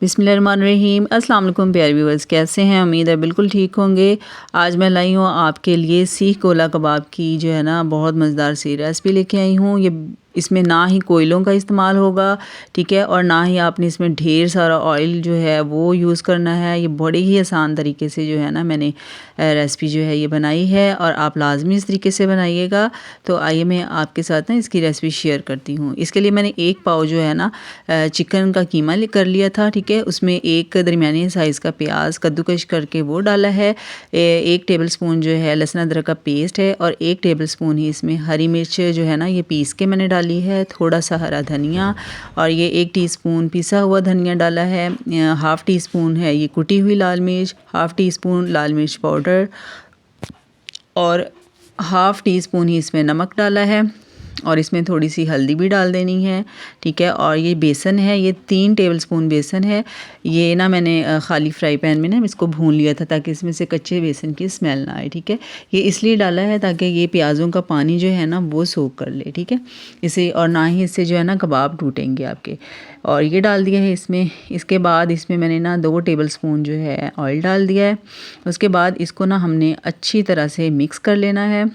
बिस्मिल्लाहिर्रहमानिर्रहीम। अस्सलाम वालेकुम प्यारे व्यूअर्स, कैसे हैं? उम्मीद है बिल्कुल ठीक होंगे। आज मैं लाई हूँ आपके लिए सीख गोला कबाब की जो है ना बहुत मज़ेदार सी रेसिपी लेके आई हूँ। ये इसमें ना ही कोयलों का इस्तेमाल होगा, ठीक है, और ना ही आपने इसमें ढेर सारा ऑयल जो है वो यूज़ करना है। ये बड़े ही आसान तरीके से जो है ना मैंने रेसिपी जो है ये बनाई है और आप लाजमी इस तरीके से बनाइएगा। तो आइए मैं आपके साथ ना इसकी रेसिपी शेयर करती हूँ। इसके लिए मैंने एक पाव जो है ना चिकन का कीमा कर लिया था, ठीक है। उसमें एक दरमियानी साइज़ का प्याज कद्दूकश करके वो डाला है। 1 टेबलस्पून जो है लहसुन अदरक का पेस्ट है और 1 टेबलस्पून ही इसमें हरी मिर्च जो है ना ये पीस के मैंने डाली है। थोड़ा सा हरा धनिया और ये 1 टीस्पून पिसा हुआ धनिया डाला है। हाफ़ टी स्पून है ये कुटी हुई लाल मिर्च, हाफ़ टी स्पून लाल मिर्च पाउडर और हाफ़ टी स्पून ही इसमें नमक डाला है और इसमें थोड़ी सी हल्दी भी डाल देनी है, ठीक है। और ये बेसन है, ये 3 टेबलस्पून बेसन है। ये ना मैंने खाली फ्राई पैन में ना इसको भून लिया था ताकि इसमें से कच्चे बेसन की स्मेल ना आए, ठीक है। ये इसलिए डाला है ताकि ये प्याज़ों का पानी जो है ना वो सोख कर ले, ठीक है। इसे और ना ही इससे जो है ना कबाब टूटेंगे आपके। और ये डाल दिया है इसमें। इसके बाद इसमें मैंने ना 2 टेबलस्पून जो है ऑयल डाल दिया है। उसके बाद इसको ना हमने अच्छी तरह से मिक्स कर लेना है।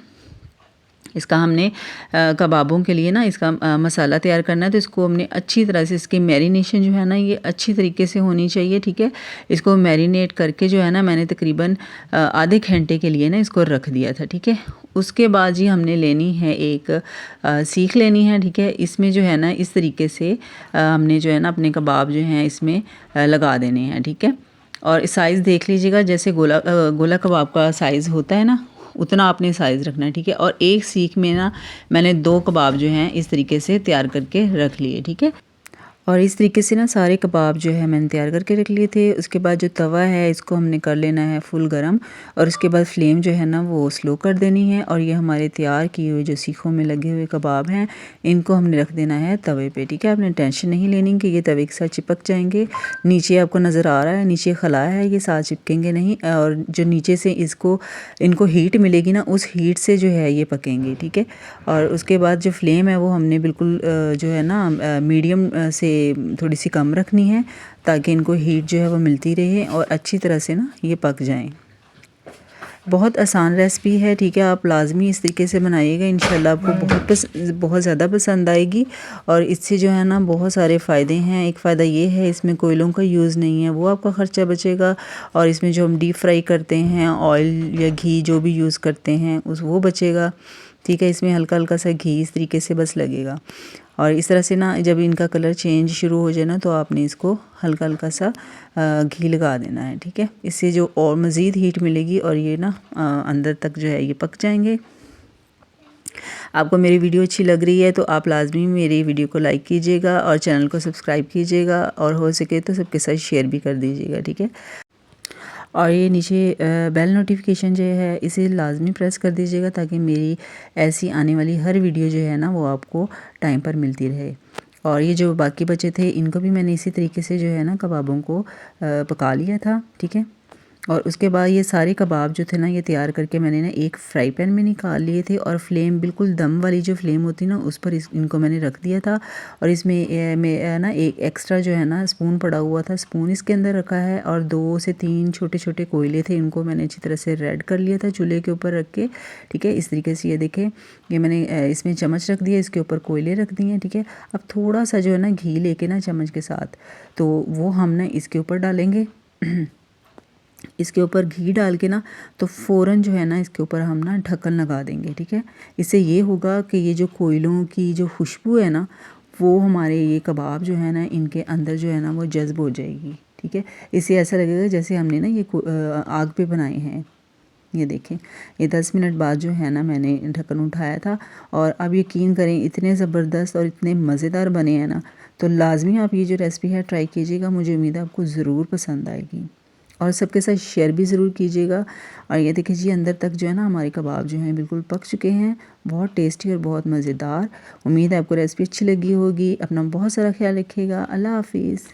इसका हमने कबाबों के लिए ना इसका मसाला तैयार करना है, तो इसको हमने अच्छी तरह से इसकी मैरिनेशन जो है ना ये अच्छी तरीके से होनी चाहिए, ठीक है। इसको मैरिनेट करके जो है ना मैंने तकरीबन आधे घंटे के लिए ना इसको रख दिया था, ठीक है। उसके बाद जी हमने लेनी है एक सीख लेनी है, ठीक है। इसमें जो है ना इस तरीके से हमने जो है ना अपने कबाब जो हैं इसमें लगा देने हैं, ठीक है। और साइज़ देख लीजिएगा, जैसे गोला कबाब का साइज़ होता है ना उतना आपने साइज़ रखना है, ठीक है। और एक सीख में ना मैंने 2 कबाब जो हैं इस तरीके से तैयार करके रख लिए, ठीक है। और इस तरीके से ना सारे कबाब जो है मैंने तैयार करके रख लिए थे। उसके बाद जो तवा है इसको हमने कर लेना है फुल गरम और उसके बाद फ्लेम जो है ना वो स्लो कर देनी है। और ये हमारे तैयार किए हुए जो सीखों में लगे हुए कबाब हैं इनको हमने रख देना है तवे पे, ठीक है। आपने टेंशन नहीं लेनी कि ये तवे के साथ चिपक जाएंगे। नीचे आपको नज़र आ रहा है, नीचे खला है, ये साथ चिपकेंगे नहीं। और जो नीचे से इनको हीट मिलेगी ना उस हीट से जो है ये पकेंगे, ठीक है। और उसके बाद जो फ्लेम है वो हमने बिल्कुल जो है ना मीडियम से थोड़ी सी कम रखनी है ताकि इनको हीट जो है वो मिलती रहे और अच्छी तरह से ना ये पक जाएं। बहुत आसान रेसिपी है, ठीक है। आप लाजमी इस तरीके से बनाइएगा, इंशाल्लाह आपको बहुत ज़्यादा पसंद आएगी। और इससे जो है ना बहुत सारे फ़ायदे हैं। एक फ़ायदा ये है इसमें कोयलों का यूज़ नहीं है, वो आपका ख़र्चा बचेगा। और इसमें जो हम डीप फ्राई करते हैं ऑयल या घी जो भी यूज़ करते हैं वो बचेगा, ठीक है। इसमें हल्का हल्का सा घी इस तरीके से बस लगेगा। और इस तरह से ना जब इनका कलर चेंज शुरू हो जाए ना तो आपने इसको हल्का हल्का सा घी लगा देना है, ठीक है। इससे जो और मज़ीद हीट मिलेगी और ये ना अंदर तक जो है ये पक जाएंगे। आपको मेरी वीडियो अच्छी लग रही है तो आप लाजमी मेरी वीडियो को लाइक कीजिएगा और चैनल को सब्सक्राइब कीजिएगा और हो सके तो सबके साथ शेयर भी कर दीजिएगा, ठीक है। और ये नीचे बेल नोटिफिकेशन जो है इसे लाजमी प्रेस कर दीजिएगा ताकि मेरी ऐसी आने वाली हर वीडियो जो है ना वो आपको टाइम पर मिलती रहे। और ये जो बाकी बचे थे इनको भी मैंने इसी तरीके से जो है ना कबाबों को पका लिया था, ठीक है। और उसके बाद ये सारे कबाब जो थे ना ये तैयार करके मैंने ना एक फ्राई पैन में निकाल लिए थे और फ्लेम बिल्कुल दम वाली जो फ्लेम होती ना उस पर इनको मैंने रख दिया था। और इसमें ना एक एक्स्ट्रा जो है ना स्पून पड़ा हुआ था, स्पून इसके अंदर रखा है। और 2 से 3 छोटे छोटे कोयले थे, इनको मैंने अच्छी तरह से रेड कर लिया था चूल्हे के ऊपर रख के, ठीक है। इस तरीके से ये देखें ये मैंने इसमें चम्मच रख दिया, इसके ऊपर कोयले रख दिए हैं, ठीक है। अब थोड़ा सा जो है ना घी लेके ना चम्मच के साथ तो वो हम ना इसके ऊपर डालेंगे। इसके ऊपर घी डाल के ना तो फ़ौरन जो है ना इसके ऊपर हम ना ढक्कन लगा देंगे, ठीक है। इससे ये होगा कि ये जो कोयलों की जो खुशबू है ना वो हमारे ये कबाब जो है ना इनके अंदर जो है ना वो जज्ब हो जाएगी, ठीक है। इससे ऐसा लगेगा जैसे हमने ना ये आग पे बनाए हैं। ये देखें ये 10 मिनट बाद जो है ना मैंने ढक्कन उठाया था और अब यकीन करें इतने ज़बरदस्त और इतने मज़ेदार बने हैं ना। तो लाजमी आप ये जो रेसिपी है ट्राई कीजिएगा, मुझे उम्मीद है आपको ज़रूर पसंद आएगी और सबके साथ शेयर भी ज़रूर कीजिएगा। और ये देखिए जी अंदर तक जो है ना हमारे कबाब जो हैं बिल्कुल पक चुके हैं, बहुत टेस्टी और बहुत मज़ेदार। उम्मीद है आपको रेसिपी अच्छी लगी होगी। अपना बहुत सारा ख्याल रखिएगा। अल्लाह हाफिज़।